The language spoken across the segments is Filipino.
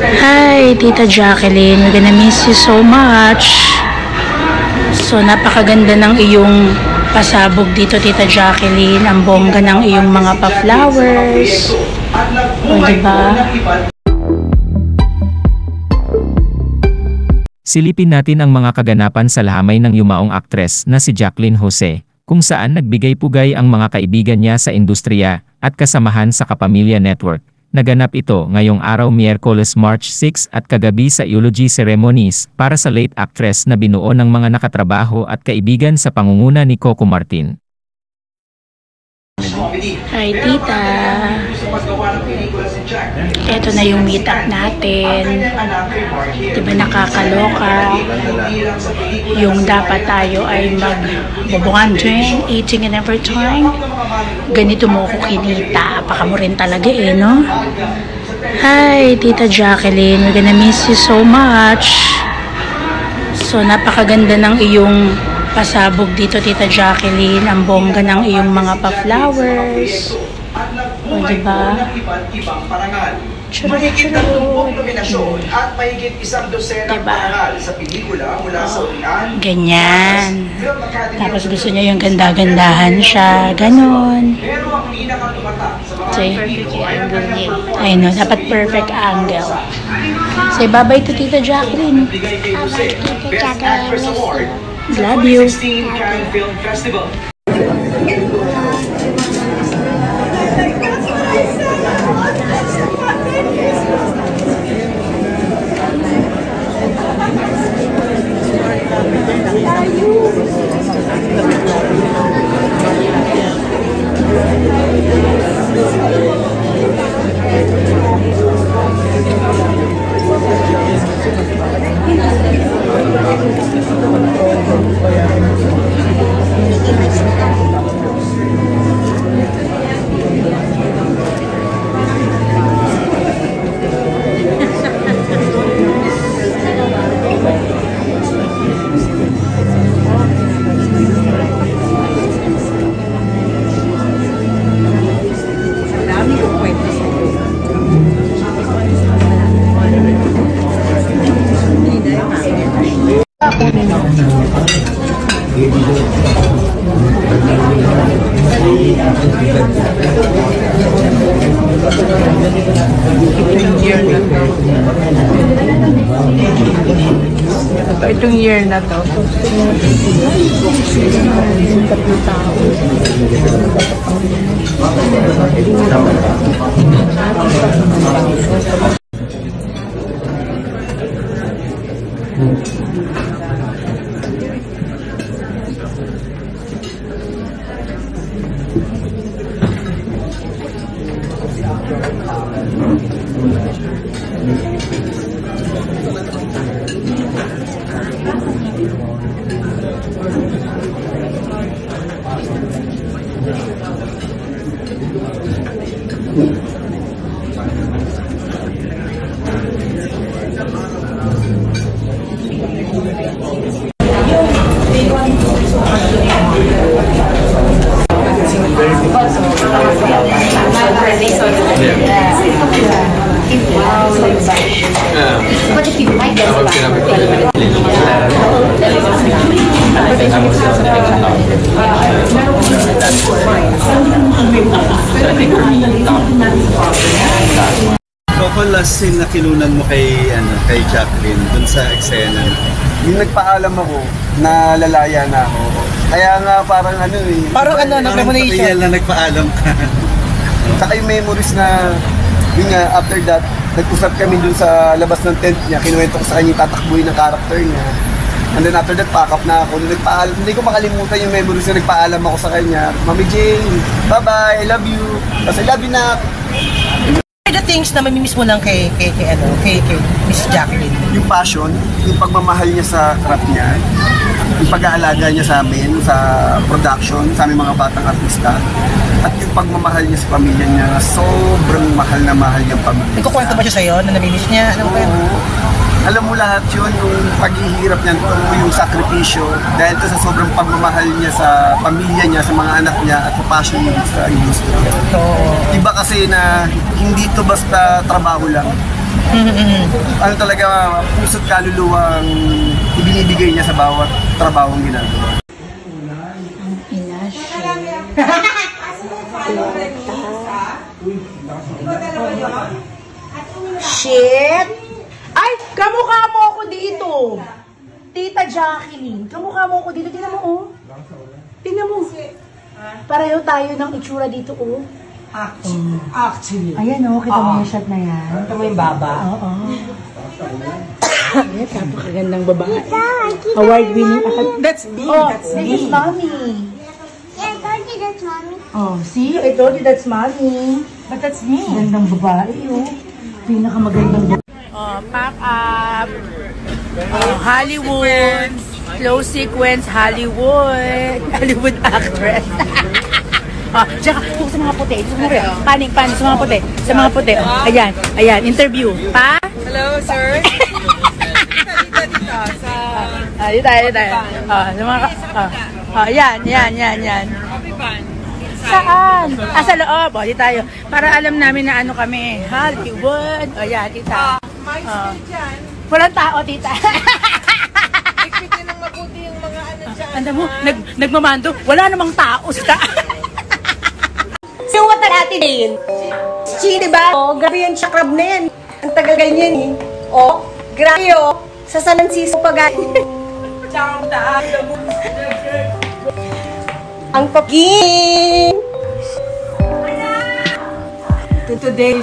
Hi, Tita Jacqueline. We're gonna miss you so much. So, napakaganda ng iyong pasabog dito, Tita Jacqueline. Ang bongga ng iyong mga pa-flowers. O, diba? Silipin natin ang mga kaganapan sa lahamay ng yumaong aktres na si Jacqueline Jose, kung saan nagbigay-pugay ang mga kaibigan niya sa industriya at kasamahan sa Kapamilya Network. Naganap ito ngayong araw Miyerkules March 6 at kagabi sa eulogy ceremonies para sa late actress na binuo ng mga nakatrabaho at kaibigan sa pangunguna ni Coco Martin. Hi, Tita. Ito na yung meet up natin. Diba nakakaloka? Yung dapat tayo ay mag-bonding, eating and every time. Ganito mo ko kinita. Apaka mo rin talaga no? Hi, Tita Jacqueline. We're gonna miss you so much. So, napakaganda ng iyong pasabog dito, Tita Jacqueline. Ang bongga ng iyong mga pa-flowers. O, diba? Churro-churro. Diba? Ganyan. Tapos gusto niya yung ganda-gandahan siya. Ganon. Say, I know, dapat perfect angle. Say bye-bye to Tita Jacqueline. Love you. Itong year na to. But if you like this, Coco, last scene na kinunan mo kay Jacqueline dun sa eksena, yung nagpaalam ako na lalaya na ako. Kaya nga parang Parang premonition. Real na nagpaalam ka. Saka yung memories na, yun nga, after that, nag-usap kami dun sa labas ng tent niya, kinuwento ko sa kanya yung tatakbuhin ng character niya. And then after that, pack up na ako. Nagpaalam, hindi ko makalimutan yung memories na nagpaalam ako sa kanya. Mami Jane, bye-bye, I love you. Kasi I love you na. The things na mamimiss mo lang kay Miss Jacqueline. Yung passion, yung pagmamahal niya sa craft niya, yung pag-aalaga niya sa amin, sa production, sa aming mga batang artista, at yung pagmamahal niya sa pamilya niya, sobrang mahal na mahal niyang pamilya. Nagkukwento ba siya sa'yo na namimiss niya? Ano ba? Alam mo lahat yun, yung paghihirap niya, yung sakripisyo, dahil to sa sobrang pagmamahal niya sa pamilya niya, sa mga anak niya, at sa passion niya sa industry. Iba kasi na hindi to basta trabaho lang. ano talaga, puso't kaluluwa ang ibinibigay niya sa bawat trabahong ginagawa. Ina siya. Shit! Ay, kamukha mo ako dito. Tita Jacqueline, kamukha mo ako dito. Tingnan mo, oh. Tingnan mo. Pareho tayo ng itsura dito, oh. Actually. Ayan, oh. Kita mo yung shot na yan. Ito mo yung baba. Oo. Ayan, napakagandang babae. Award-winning That's me. Oh, That's this me. is mommy. Yeah, I told you that's mommy. Oh, see? I told you that's mommy. But that's me. Gandang babae, oh. Pinakamagandang babae. Oh, pack up. Oh, Hollywood. Close sequence, Hollywood. Hollywood actress. Oh, tsaka sa mga puti. Sa mga puti. Paning, sa mga puti. Sa mga puti. Oh, ayan, ayan. Interview. Pa? Hello, sir. Dito. Sa... Dito. Oh, sa mga... Oh, yan. Saan? Sa loob. O, di tayo. Para alam namin na ano kami. Hollywood. O, yan, tita. Mais din dyan. Walang tao, tita. Ikpitin ng mabuti yung mga ano dyan. Anda mo, nagmamando. Wala namang tao sa taas. Yung mata natin din. Si, diba? Oh, grabe yung chakrab na yan. Ang tagal ganyan eh. Oh, grabe oh. Sa San Francisco pa ganyan. Ang papagin! Today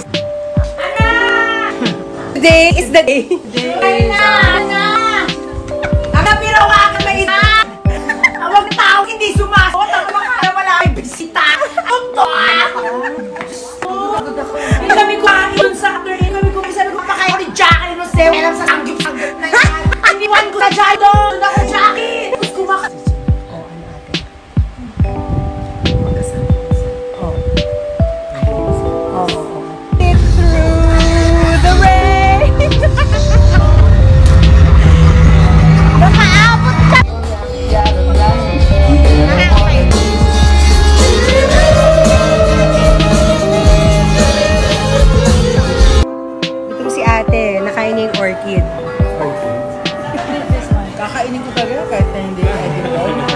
is the day. Ang piro ka ka na ina! Ang tao hindi sumagot. Ang makakala wala ay bisita. Sabi ko, yun sa after sabi ko, pakayo ni Jackie no se, alam sa sanggip-sanggip na yan. Iniwan ko na dyan doon. Doon ako, Jackie. Tapos kumakas. Ito si ate, nakain niya yung orchid. Kakainin ko talaga kahit na hindi ka edit.